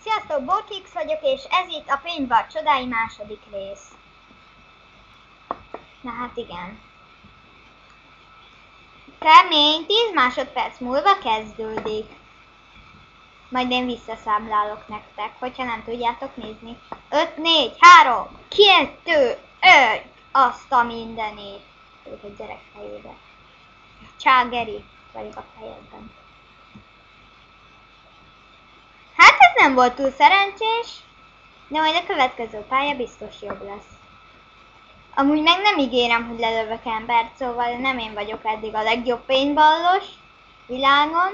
Sziasztok, Borkix vagyok, és ez itt a Paintball csodái második rész. Na hát igen. Kemény 10 másodperc múlva kezdődik. Majd én visszaszámlálok nektek, hogyha nem tudjátok nézni. 5, 4, 3, 2, 1, azt a mindenit. Tudok egy gyerek fejébe. Cságeri, vagyok a fejedben. Hát ez nem volt túl szerencsés, de majd a következő pálya biztos jobb lesz. Amúgy meg nem ígérem, hogy lelövök embert, szóval nem én vagyok eddig a legjobb paintballos világon.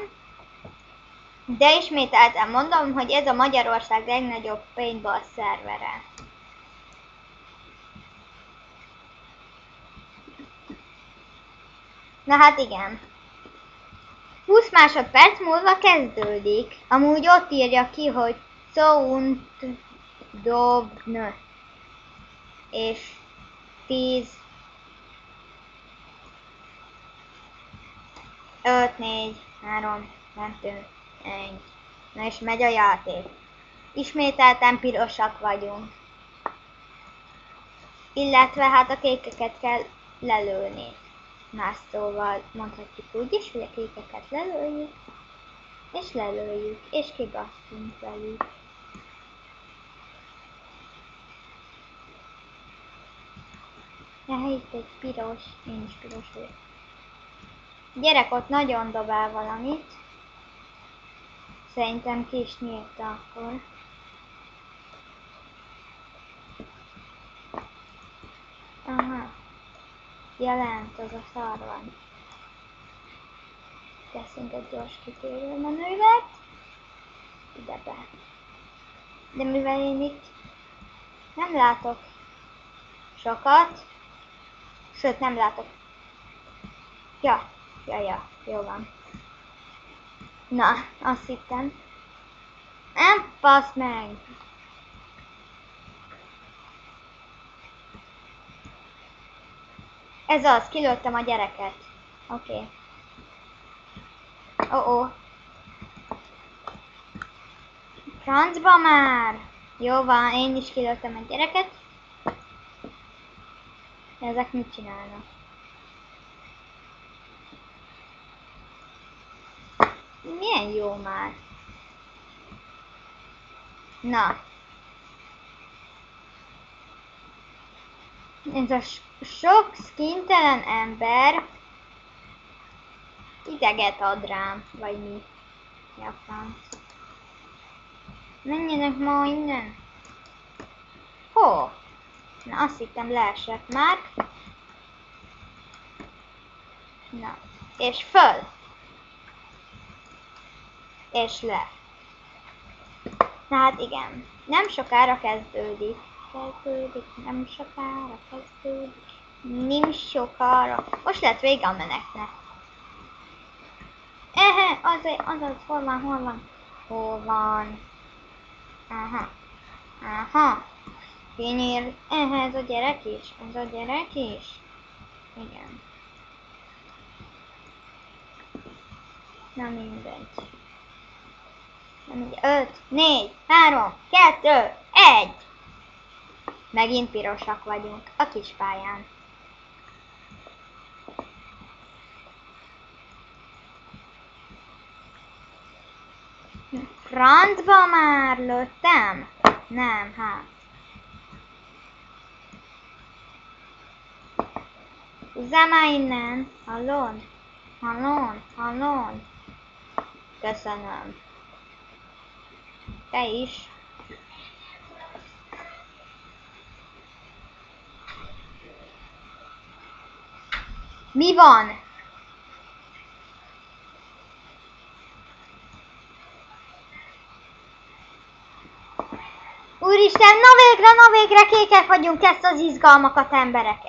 De ismételten mondom, hogy ez a Magyarország legnagyobb paintball szervere. Na hát igen. 20 másodperc múlva kezdődik. Amúgy ott írja ki, hogy Sound-Dobn. És 10, 5, 4, 3, 2, 1. Na és megy a játék. Ismételten pirosak vagyunk. Illetve hát a kékeket kell lelőni. Más szóval mondhatjuk úgy is, hogy a kékeket lelőjük. És lelőjük. És kibasszunk velük. Ja, itt egy piros. Én is piros vagyok. Gyerek ott nagyon dobál valamit. Szerintem ki is nyírta akkor. Aha. Jelent, az a szar van. Teszünk egy gyors kitérő manővert. Ide be. De mivel én itt nem látok sokat, sőt nem látok. Ja, jó van. Na, azt hittem. Nem, passz meg! Ez az, kilőttem a gyereket. Oké. Oh. Francba már! Jó van, én is kilőttem a gyereket. Ezek mit csinálnak? Milyen jó már. Na. Ez a sok skintelen ember ideget ad rám, vagy mi? Ja, franc. Menjenek ma innen. Hó? Na, azt hittem leesett már. Na, és föl. És le. Na hát igen, nem sokára kezdődik. Nem sokára kezdődik. Nem sokára. Most lett vége a menetnek. Azaz, hol van? Hol van? Aha. Kinyír. Ez a gyerek is. Igen. Na mindegy. 5, 4, 3, 2, 1. Megint pirosak vagyunk a kis pályán. Francba már lőttem? Nem, hát. Húzzál már innen. Hallón. Köszönöm. Te is. Mi van? Úristen, na végre kékek vagyunk, ezt az izgalmakat, emberek,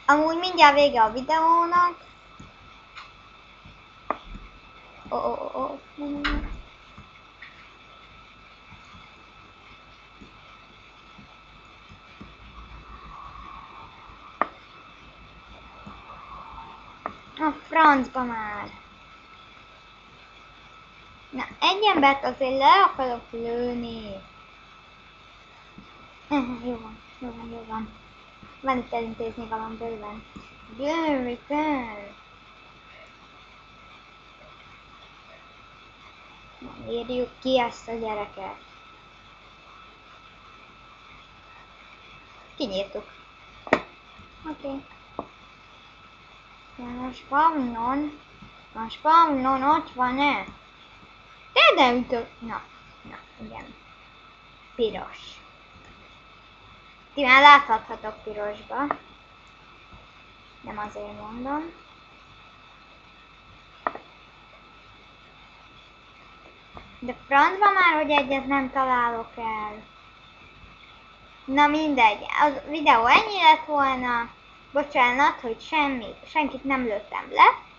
Amúgy mindjárt vége a videónak. A francba már. Na, egy embert azért le akarok lőni. Jó van, jó van, jó van. Van itt elintézni valam bőven. Bőven. Nem írjuk ki ezt a gyereket. Kinyírtuk. Oké. A spawnon ott van-e? De ütök. Na, igen. Piros. Ti már láthathatok pirosba. Nem azért mondom. De francba már, hogy egyet nem találok el. Na mindegy, az videó ennyi lett volna. Bocsánat, hogy senkit nem lőttem le.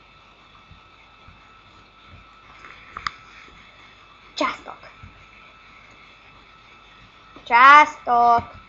Császtok! Császtok!